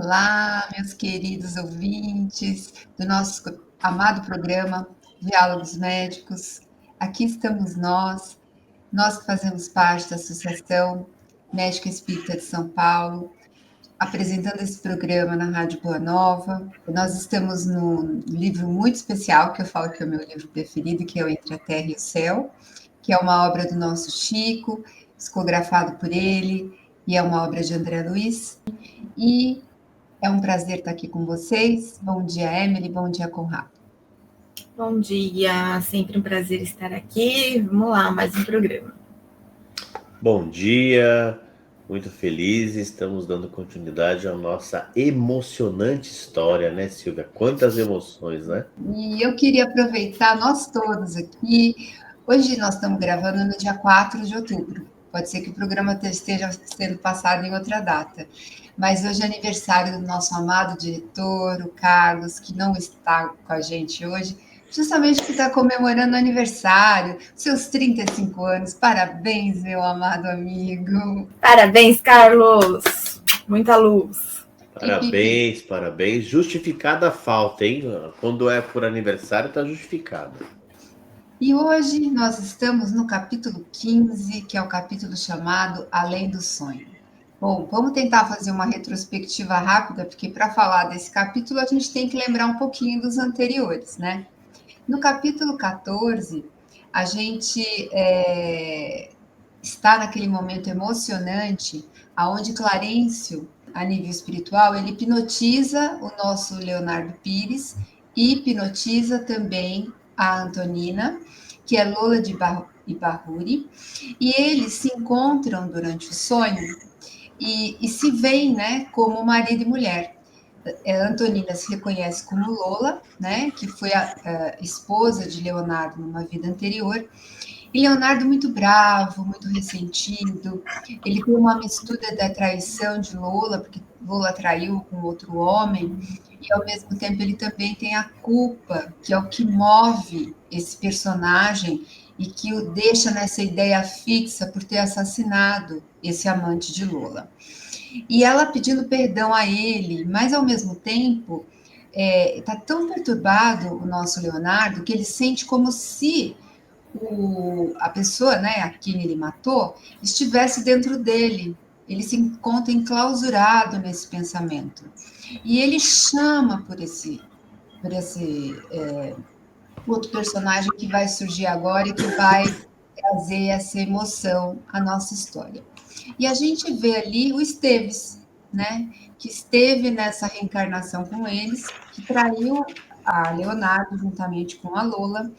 Olá, meus queridos ouvintes do nosso amado programa Diálogos Médicos. Aqui estamos nós que fazemos parte da Associação Médica Espírita de São Paulo, apresentando esse programa na Rádio Boa Nova. Nós estamos num livro muito especial, que eu falo que é o meu livro preferido, que é o Entre a Terra e o Céu, que é uma obra do nosso Chico, psicografado por ele, e é uma obra de André Luiz. E é um prazer estar aqui com vocês. Bom dia, Emily. Bom dia, Conrado. Bom dia, sempre um prazer estar aqui. Vamos lá, mais um programa. Bom dia, muito feliz. Estamos dando continuidade à nossa emocionante história, né, Silvia? Quantas emoções, né? E eu queria aproveitar nós todos aqui. Hoje nós estamos gravando no dia 4 de outubro. Pode ser que o programa esteja sendo passado em outra data. Mas hoje é aniversário do nosso amado diretor, o Carlos, que não está com a gente hoje, justamente porque está comemorando o aniversário, seus 35 anos. Parabéns, meu amado amigo. Parabéns, Carlos! Muita luz. Parabéns. Justificada a falta, hein? Quando é por aniversário, tá justificada. E hoje nós estamos no capítulo 15, que é o capítulo chamado Além do Sonho. Bom, vamos tentar fazer uma retrospectiva rápida, porque para falar desse capítulo a gente tem que lembrar um pouquinho dos anteriores, né? No capítulo 14, a gente está naquele momento emocionante, aonde Clarencio, a nível espiritual, ele hipnotiza o nosso Leonardo Pires e hipnotiza também a Antonina, que é Lola de Ibahuri, e eles se encontram durante o sonho e se veem, né, como marido e mulher. A Antonina se reconhece como Lola, né, que foi a esposa de Leonardo numa vida anterior, e Leonardo muito bravo, muito ressentido, ele tem uma mistura da traição de Lola, porque Lola traiu com outro homem, e ao mesmo tempo ele também tem a culpa, que é o que move esse personagem e que o deixa nessa ideia fixa por ter assassinado esse amante de Lola. E ela pedindo perdão a ele, mas ao mesmo tempo está tão perturbado o nosso Leonardo que ele sente como se a pessoa, né, a quem ele matou, estivesse dentro dele. Ele se encontra enclausurado nesse pensamento. E ele chama por esse outro personagem que vai surgir agora e que vai trazer essa emoção à nossa história. E a gente vê ali o Esteves, né, que esteve nessa reencarnação com eles, que traiu a Leonardo juntamente com a Lola.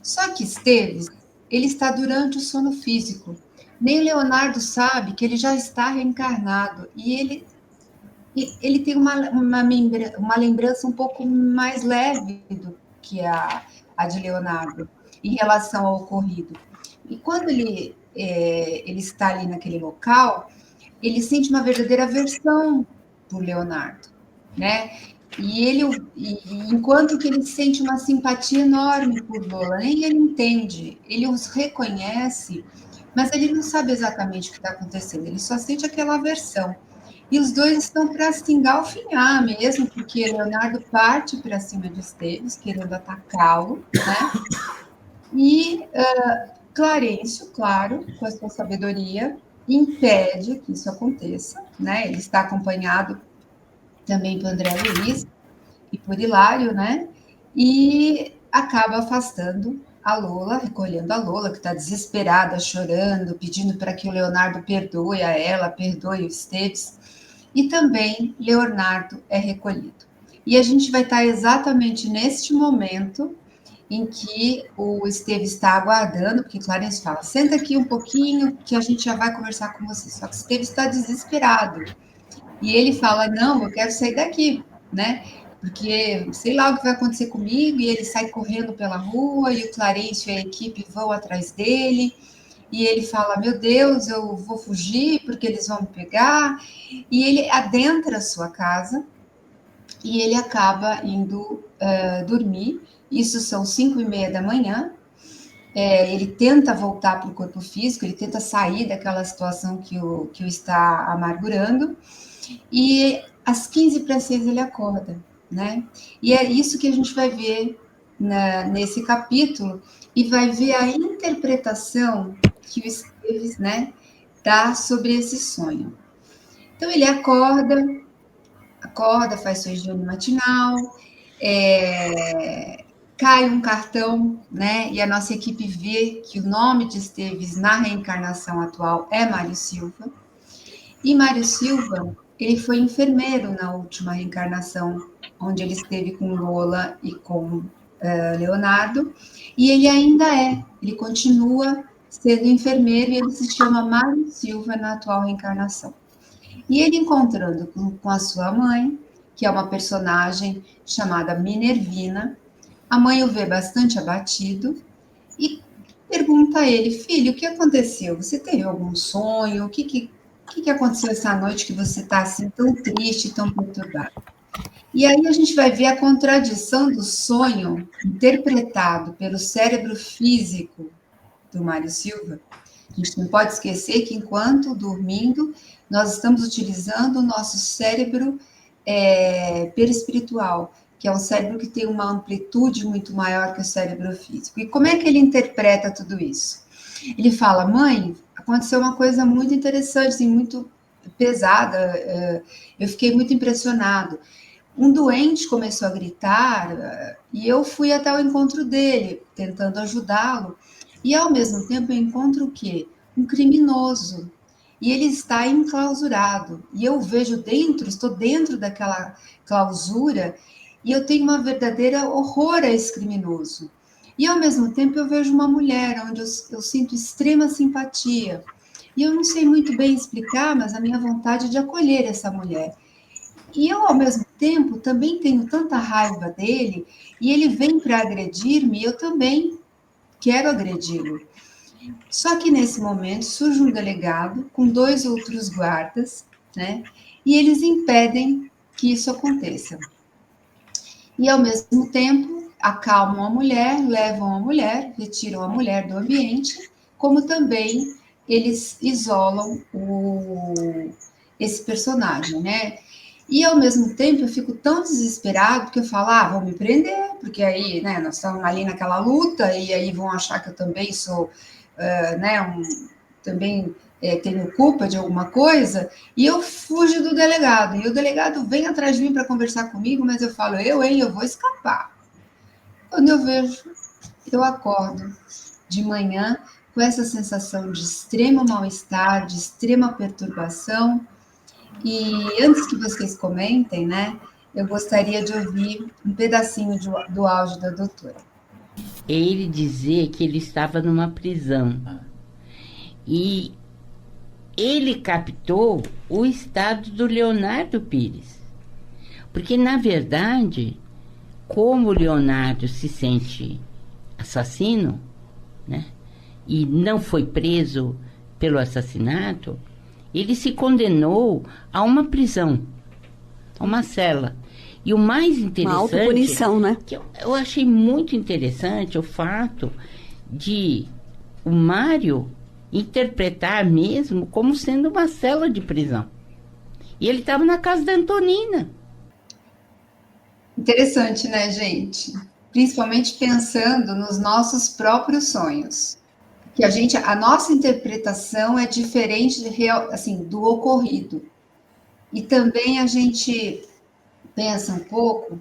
Só que Esteves, ele está durante o sono físico. Nem Leonardo sabe que ele já está reencarnado e ele tem uma lembrança um pouco mais leve do que a de Leonardo em relação ao ocorrido. E quando ele está ali naquele local, ele sente uma verdadeira aversão por Leonardo, né? Enquanto que ele sente uma simpatia enorme por Lola, nem ele entende, ele os reconhece, mas ele não sabe exatamente o que está acontecendo, ele só sente aquela aversão. E os dois estão para se engalfinhar mesmo, porque Leonardo parte para cima de Esteves, querendo atacá-lo, né? E Clarencio, claro, com a sua sabedoria, impede que isso aconteça, né? Ele está acompanhado também por André Luiz e por Hilário, né? E acaba afastando a Lola, recolhendo a Lola, que está desesperada, chorando, pedindo para que o Leonardo perdoe a ela, perdoe o Esteves. E também Leonardo é recolhido. E a gente vai estar exatamente neste momento em que o Esteves está aguardando, porque Clarence fala, senta aqui um pouquinho que a gente já vai conversar com você. Só que o Esteves está desesperado. E ele fala, não, eu quero sair daqui, né? Porque sei lá o que vai acontecer comigo, e ele sai correndo pela rua, e o Clarence e a equipe vão atrás dele, e ele fala, meu Deus, eu vou fugir porque eles vão me pegar, e ele adentra a sua casa, e ele acaba indo dormir, isso são 5:30 da manhã, ele tenta voltar para o corpo físico, ele tenta sair daquela situação que o está amargurando, e às 15 para 6 ele acorda, né? E é isso que a gente vai ver nesse capítulo, e vai ver a interpretação que o Esteves, né, dá sobre esse sonho. Então ele acorda, faz sua higiene matinal, cai um cartão, né? E a nossa equipe vê que o nome de Esteves na reencarnação atual é Mário Silva. E Mário Silva, ele foi enfermeiro na última reencarnação, onde ele esteve com Lola e com Leonardo, e ele ainda ele continua sendo enfermeiro e ele se chama Mário Silva na atual reencarnação. E ele encontrando com a sua mãe, que é uma personagem chamada Minervina, a mãe o vê bastante abatido e pergunta a ele: filho, o que aconteceu? Você teve algum sonho? O que aconteceu essa noite que você está assim tão triste, tão perturbado? E aí a gente vai ver a contradição do sonho interpretado pelo cérebro físico do Mário Silva. A gente não pode esquecer que enquanto dormindo, nós estamos utilizando o nosso cérebro perispiritual, que é um cérebro que tem uma amplitude muito maior que o cérebro físico. E como é que ele interpreta tudo isso? Ele fala: mãe, aconteceu uma coisa muito interessante, assim, muito pesada, eu fiquei muito impressionado. Um doente começou a gritar e eu fui até o encontro dele, tentando ajudá-lo. E ao mesmo tempo eu encontro o quê? Um criminoso. E ele está enclausurado. E eu vejo estou dentro daquela clausura e eu tenho uma verdadeira horror a esse criminoso. E ao mesmo tempo eu vejo uma mulher onde eu sinto extrema simpatia. E eu não sei muito bem explicar, mas a minha vontade é de acolher essa mulher. E eu, ao mesmo tempo, também tenho tanta raiva dele, e ele vem para agredir-me, e eu também quero agredi-lo. Só que nesse momento surge um delegado com 2 outros guardas, né? E eles impedem que isso aconteça. E ao mesmo tempo acalmam a mulher, levam a mulher, retiram a mulher do ambiente, como também eles isolam esse personagem, né? E ao mesmo tempo eu fico tão desesperado que eu falo: vão me prender, porque aí, né, nós estamos ali naquela luta e aí vão achar que eu também sou, né, também tenho culpa de alguma coisa, e eu fujo do delegado. E o delegado vem atrás de mim para conversar comigo, mas eu falo: eu vou escapar. Quando eu vejo, eu acordo de manhã com essa sensação de extremo mal-estar, de extrema perturbação. E antes que vocês comentem, né, eu gostaria de ouvir um pedacinho do áudio da doutora. Ele dizia que ele estava numa prisão e ele captou o estado do Leonardo Pires, porque na verdade, como o Leonardo se sente assassino, né, e não foi preso pelo assassinato, ele se condenou a uma prisão, a uma cela. E o mais interessante... Uma autopunição, né? Que eu achei muito interessante o fato de o Mário interpretar mesmo como sendo uma cela de prisão. E ele estava na casa da Antonina. Interessante, né, gente? Principalmente pensando nos nossos próprios sonhos. Que a nossa interpretação é diferente assim, do ocorrido. E também a gente pensa um pouco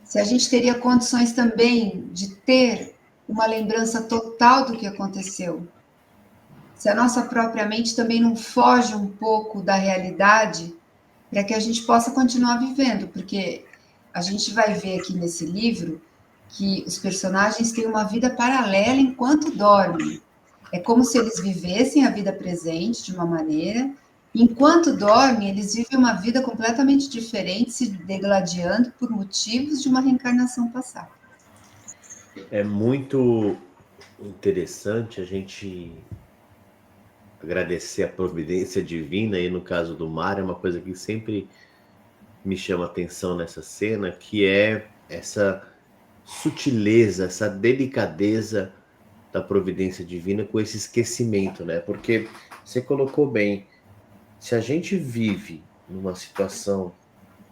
se a gente teria condições também de ter uma lembrança total do que aconteceu. Se a nossa própria mente também não foge um pouco da realidade para que a gente possa continuar vivendo, porque a gente vai ver aqui nesse livro que os personagens têm uma vida paralela enquanto dormem. É como se eles vivessem a vida presente de uma maneira, enquanto dormem, eles vivem uma vida completamente diferente, se degladiando por motivos de uma reencarnação passada. É muito interessante a gente agradecer a providência divina, e no caso do Mário, é uma coisa que sempre me chama a atenção nessa cena, que é essa sutileza, essa delicadeza da providência divina com esse esquecimento, né? Porque você colocou bem, se a gente vive numa situação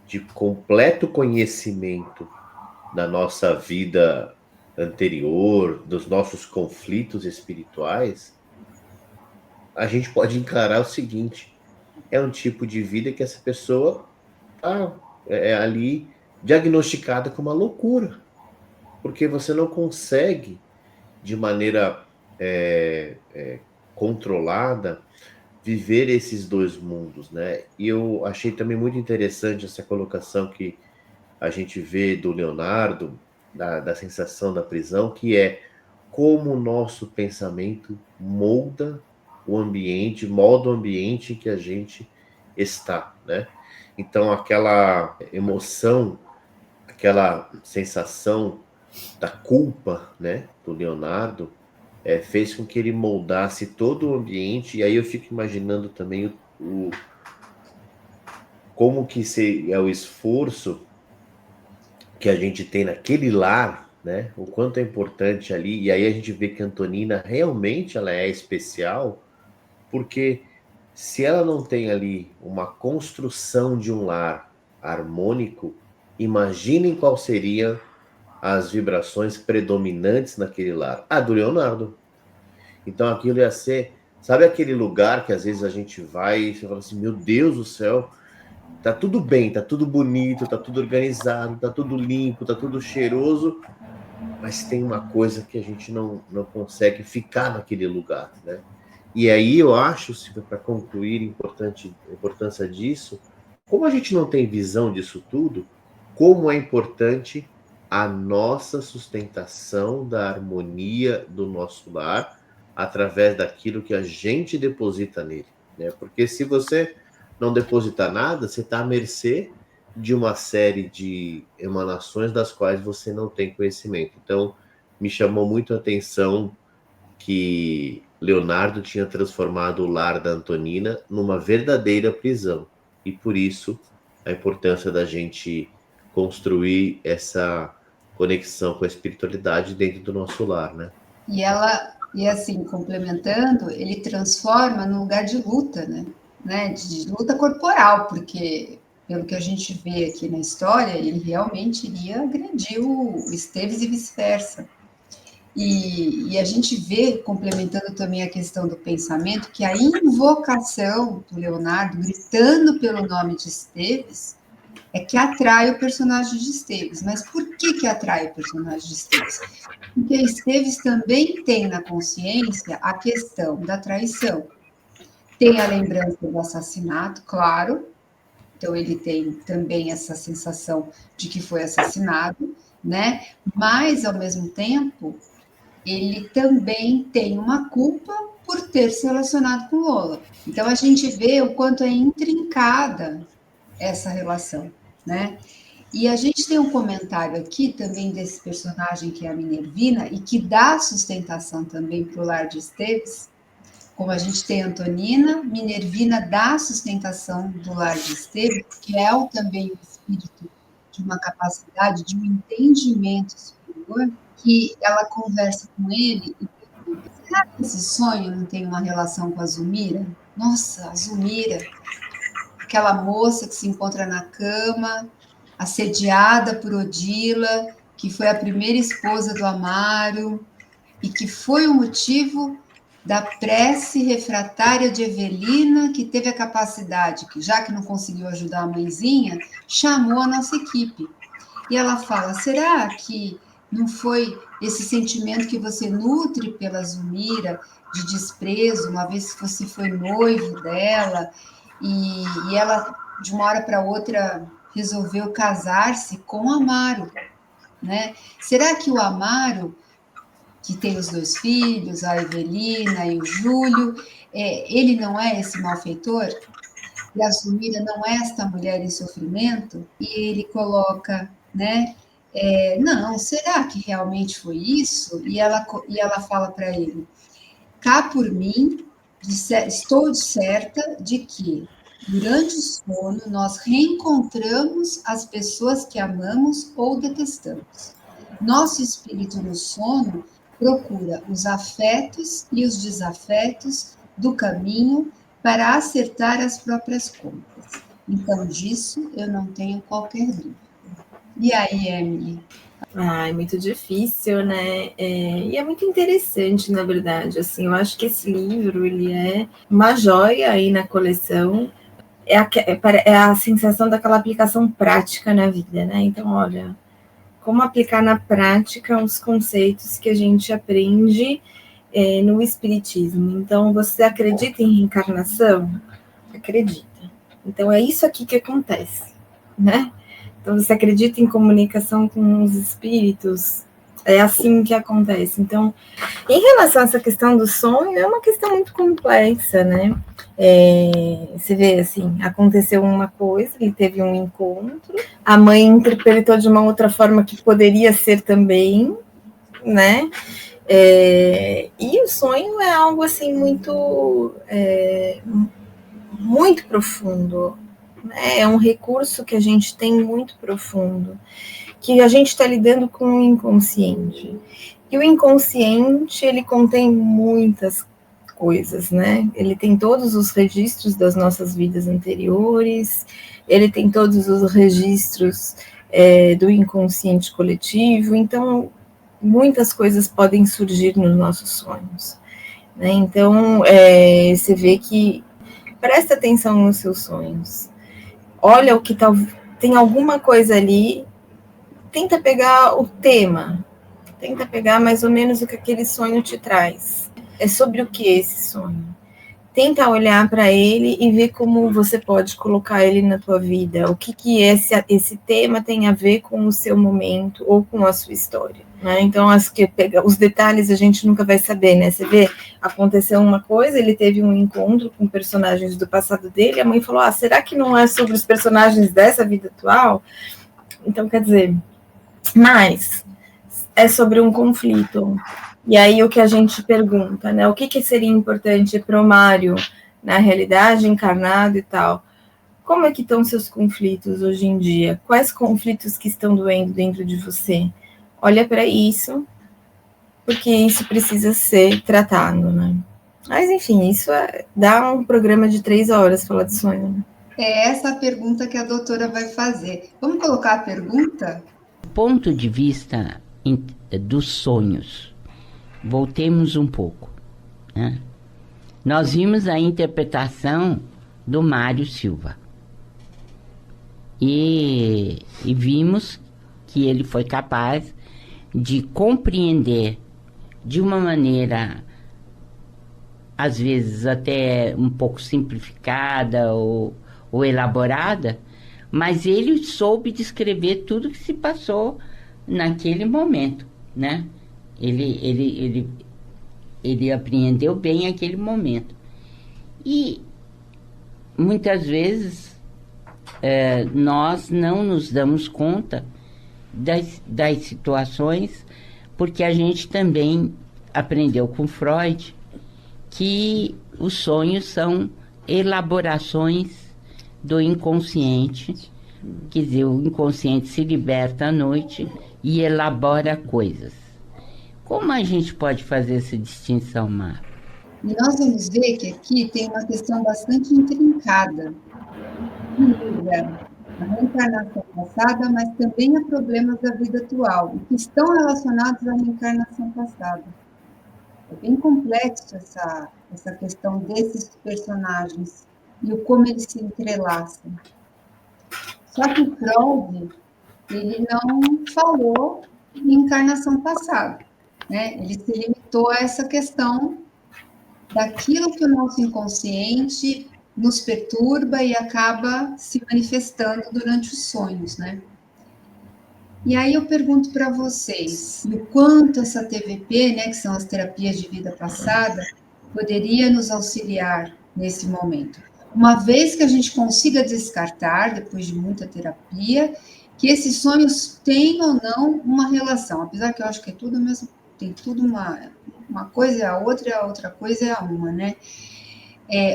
de completo conhecimento da nossa vida anterior, dos nossos conflitos espirituais, a gente pode encarar o seguinte: é um tipo de vida que essa pessoa está ali diagnosticada com uma loucura, porque você não consegue, de maneira controlada, viver esses dois mundos, né? E eu achei também muito interessante essa colocação que a gente vê do Leonardo, da sensação da prisão, que é como o nosso pensamento molda molda o ambiente em que a gente está, né? Então, aquela emoção, aquela sensação da culpa, né, do Leonardo, fez com que ele moldasse todo o ambiente. E aí eu fico imaginando também como que é o esforço que a gente tem naquele lar, né? O quanto é importante ali. E aí a gente vê que a Antonina realmente ela é especial, porque se ela não tem ali uma construção de um lar harmônico, imaginem qual seriam as vibrações predominantes naquele lar. A do Leonardo. Então aquilo ia ser, sabe aquele lugar que às vezes a gente vai e você fala assim, meu Deus do céu, tá tudo bem, tá tudo bonito, tá tudo organizado, tá tudo limpo, tá tudo cheiroso, mas tem uma coisa que a gente não consegue ficar naquele lugar, né? E aí eu acho, para concluir a importância disso, como a gente não tem visão disso tudo, como é importante a nossa sustentação da harmonia do nosso lar através daquilo que a gente deposita nele, né? Porque se você não depositar nada, você está à mercê de uma série de emanações das quais você não tem conhecimento. Então, me chamou muito a atenção que Leonardo tinha transformado o lar da Antonina numa verdadeira prisão. E por isso, a importância da gente construir essa conexão com a espiritualidade dentro do nosso lar, né? E assim, complementando, ele transforma num lugar de luta, né? De luta corporal, porque, pelo que a gente vê aqui na história, ele realmente iria agredir o Esteves e vice-versa. E a gente vê, complementando também a questão do pensamento, que a invocação do Leonardo, gritando pelo nome de Esteves, é que atrai o personagem de Esteves. Mas por que atrai o personagem de Esteves? Porque Esteves também tem na consciência a questão da traição. Tem a lembrança do assassinato, claro, então ele tem também essa sensação de que foi assassinado, né? Mas, ao mesmo tempo, ele também tem uma culpa por ter se relacionado com Lola. Então, a gente vê o quanto é intrincada essa relação, né? E a gente tem um comentário aqui também desse personagem que é a Minervina e que dá sustentação também para o lar de Esteves. Como a gente tem Antonina, Minervina dá sustentação do lar de Esteves, que é também o espírito de uma capacidade, de um entendimento superior, que ela conversa com ele e pergunta, será que esse sonho não tem uma relação com a Zulmira? Nossa, a Zulmira, aquela moça que se encontra na cama, assediada por Odila, que foi a primeira esposa do Amaro, e que foi o motivo da prece refratária de Evelina, que teve a capacidade, que já que não conseguiu ajudar a mãezinha, chamou a nossa equipe. E ela fala, será que não foi esse sentimento que você nutre pela Zulmira, de desprezo, uma vez que você foi noivo dela, e ela, de uma hora para outra, resolveu casar-se com o Amaro, né? Será que o Amaro, que tem os 2 filhos, a Evelina e o Júlio, ele não é esse malfeitor? E a Zulmira não é esta mulher em sofrimento? E ele coloca, né? Não, será que realmente foi isso? E ela fala para ele, cá por mim, estou certa de que, durante o sono, nós reencontramos as pessoas que amamos ou detestamos. Nosso espírito no sono procura os afetos e os desafetos do caminho para acertar as próprias contas. Então, disso eu não tenho qualquer dúvida. E aí, Emily? É muito difícil, né? E é muito interessante, na verdade. Assim, eu acho que esse livro ele é uma joia aí na coleção. É a sensação daquela aplicação prática na vida, né? Então, olha, como aplicar na prática os conceitos que a gente aprende no Espiritismo. Então, você acredita em reencarnação? Acredita. Então, é isso aqui que acontece, né? Então, você acredita em comunicação com os espíritos? É assim que acontece. Então, em relação a essa questão do sonho, é uma questão muito complexa, né? Você vê, assim, aconteceu uma coisa, ele teve um encontro, a mãe interpretou de uma outra forma que poderia ser também, né? E o sonho é algo, assim, muito profundo, né? É um recurso que a gente tem muito profundo, que a gente está lidando com o inconsciente. E o inconsciente, ele contém muitas coisas, né? Ele tem todos os registros das nossas vidas anteriores, ele tem todos os registros do inconsciente coletivo, então muitas coisas podem surgir nos nossos sonhos, né? Então, você vê que presta atenção nos seus sonhos, olha o que tem alguma coisa ali, tenta pegar o tema, tenta pegar mais ou menos o que aquele sonho te traz. É sobre o que esse sonho? Tenta olhar para ele e ver como você pode colocar ele na tua vida. O que esse tema tem a ver com o seu momento ou com a sua história, né? Então, acho que os detalhes a gente nunca vai saber, né? Você vê, aconteceu uma coisa, ele teve um encontro com personagens do passado dele, a mãe falou, será que não é sobre os personagens dessa vida atual? Então, quer dizer, mas é sobre um conflito. E aí o que a gente pergunta, né? O que seria importante para o Mário, na realidade, encarnado e tal? Como é que estão seus conflitos hoje em dia? Quais conflitos que estão doendo dentro de você? Olha para isso, porque isso precisa ser tratado, né? Mas, enfim, isso dá um programa de 3 horas falar de sonho, né? É essa a pergunta que a doutora vai fazer. Vamos colocar a pergunta? Do ponto de vista dos sonhos, voltemos um pouco, né? Nós vimos a interpretação do Mário Silva e vimos que ele foi capaz de compreender de uma maneira, às vezes até um pouco simplificada ou elaborada, mas ele soube descrever tudo que se passou naquele momento, né? Ele apreendeu bem aquele momento. E muitas vezes nós não nos damos conta das situações, porque a gente também aprendeu com Freud que os sonhos são elaborações do inconsciente, quer dizer, o inconsciente se liberta à noite e elabora coisas. Como a gente pode fazer essa distinção, Mar? E nós vamos ver que aqui tem uma questão bastante intrincada. A reencarnação passada, mas também a problemas da vida atual, que estão relacionados à reencarnação passada. É bem complexo essa questão desses personagens e o como eles se entrelaçam. Só que o Freud, ele não falou em encarnação passada, né? Ele se limitou a essa questão daquilo que o nosso inconsciente nos perturba e acaba se manifestando durante os sonhos, né? E aí eu pergunto para vocês, o quanto essa TVP, né, que são as terapias de vida passada, poderia nos auxiliar nesse momento? Uma vez que a gente consiga descartar, depois de muita terapia, que esses sonhos têm ou não uma relação, apesar que eu acho que é tudo mesmo, tem tudo uma coisa é a outra e a outra coisa é a uma, né?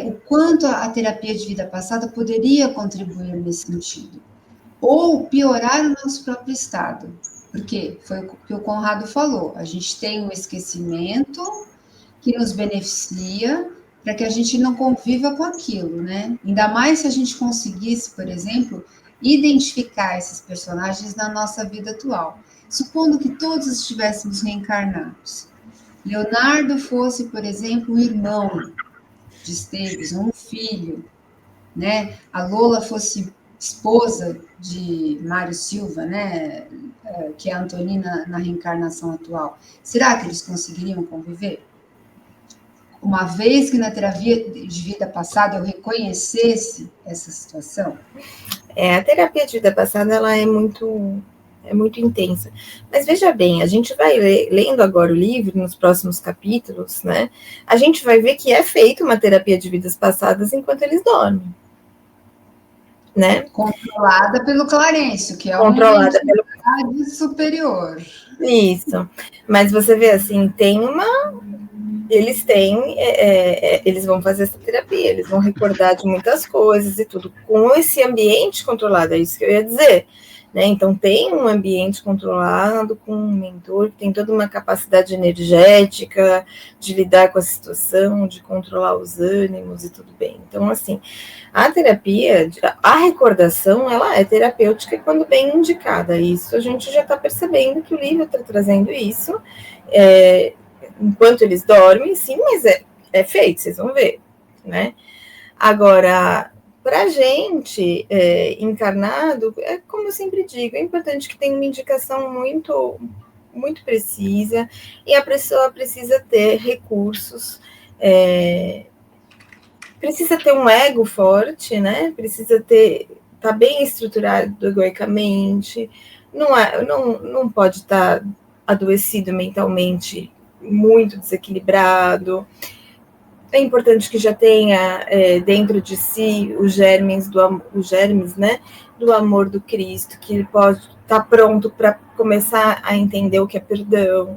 O quanto a terapia de vida passada poderia contribuir nesse sentido. Ou piorar o nosso próprio estado. Porque foi o que o Conrado falou, a gente tem um esquecimento que nos beneficia, para que a gente não conviva com aquilo, né? Ainda mais se a gente conseguisse, por exemplo, identificar esses personagens na nossa vida atual. Supondo que todos estivéssemos reencarnados. Leonardo fosse, por exemplo, um irmão de Esteves, um filho, né? A Lola fosse esposa de Mário Silva, né? Que é a Antonina na reencarnação atual. Será que eles conseguiriam conviver? Uma vez que na terapia de vida passada eu reconhecesse essa situação? A terapia de vida passada, ela é muito intensa. Mas veja bem, a gente vai lendo agora o livro, nos próximos capítulos, né? A gente vai ver que é feita uma terapia de vidas passadas enquanto eles dormem. Né? Controlada pelo Clarencio, que é controlada uma entidade superior. Isso. Mas você vê assim, eles vão fazer essa terapia, eles vão recordar de muitas coisas e tudo, com esse ambiente controlado, é isso que eu ia dizer, né? Então tem um ambiente controlado, com um mentor que tem toda uma capacidade energética de lidar com a situação, de controlar os ânimos e tudo bem. Então, assim, a terapia, a recordação, ela é terapêutica quando bem indicada. Isso a gente já está percebendo que o livro está trazendo isso, enquanto eles dormem, sim, mas é feito, vocês vão ver, né? Agora, para a gente encarnado, como eu sempre digo, é importante que tenha uma indicação muito, muito precisa, e a pessoa precisa ter recursos, precisa ter um ego forte, né? Precisa estar bem estruturado egoicamente, não pode estar adoecido mentalmente, muito desequilibrado. É importante que já tenha dentro de si os germes, né, do amor do Cristo, que ele pode estar pronto para começar a entender o que é perdão.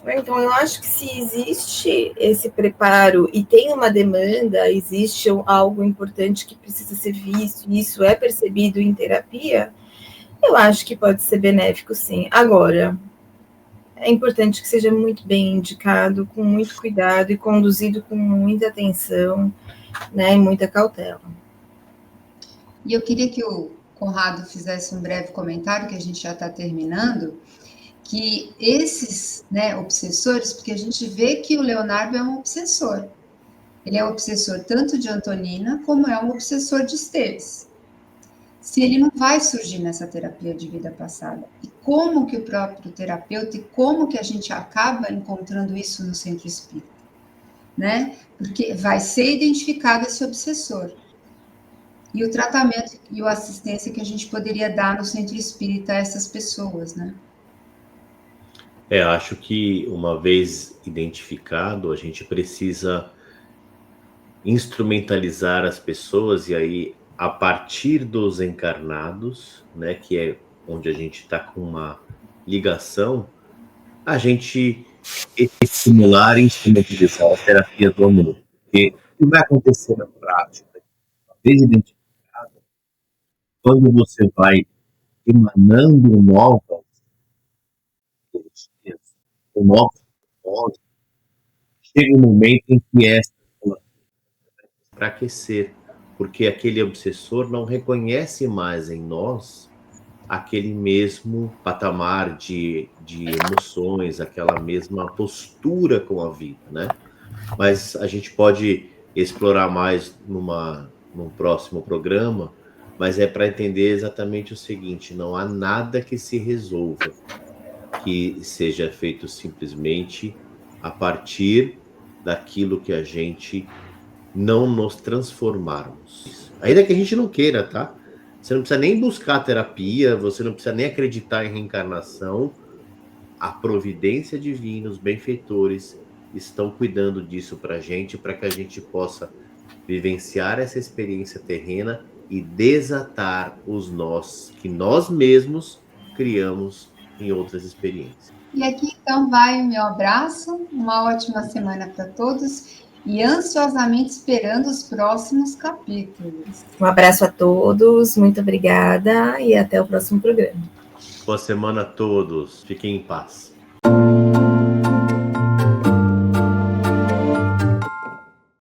Então, eu acho que se existe esse preparo e tem uma demanda, existe algo importante que precisa ser visto, e isso é percebido em terapia, eu acho que pode ser benéfico, sim. Agora, é importante que seja muito bem indicado, com muito cuidado e conduzido com muita atenção, né, e muita cautela. E eu queria que o Conrado fizesse um breve comentário, que a gente já está terminando, que esses, né, obsessores, porque a gente vê que o Leonardo é um obsessor. Ele é um obsessor tanto de Antonina, como é um obsessor de Esteves. Se ele não vai surgir nessa terapia de vida passada. E como que o próprio terapeuta, e como que a gente acaba encontrando isso no centro espírita, né? Porque vai ser identificado esse obsessor. E o tratamento e a assistência que a gente poderia dar no centro espírita a essas pessoas, né? Acho que uma vez identificado, a gente precisa instrumentalizar as pessoas, e aí a partir dos encarnados, né, que é onde a gente está com uma ligação, a gente estimular e instrumentalizar a terapia do amor. Porque o que vai acontecer na prática, uma vez identificado, quando você vai emanando novas energias, ou novos propósitos, chega um momento em que essa vai enfraquecer, porque aquele obsessor não reconhece mais em nós aquele mesmo patamar de emoções, aquela mesma postura com a vida, né? Mas a gente pode explorar mais num próximo programa, mas é para entender exatamente o seguinte: não há nada que se resolva que seja feito simplesmente a partir daquilo que a gente não nos transformarmos. Ainda que a gente não queira, tá? Você não precisa nem buscar terapia, você não precisa nem acreditar em reencarnação. A providência divina, os benfeitores estão cuidando disso para que a gente possa vivenciar essa experiência terrena e desatar os nós que nós mesmos criamos em outras experiências. E aqui então vai o meu abraço, uma ótima semana para todos e ansiosamente esperando os próximos capítulos. Um abraço a todos, muito obrigada e até o próximo programa. Boa semana a todos, fiquem em paz.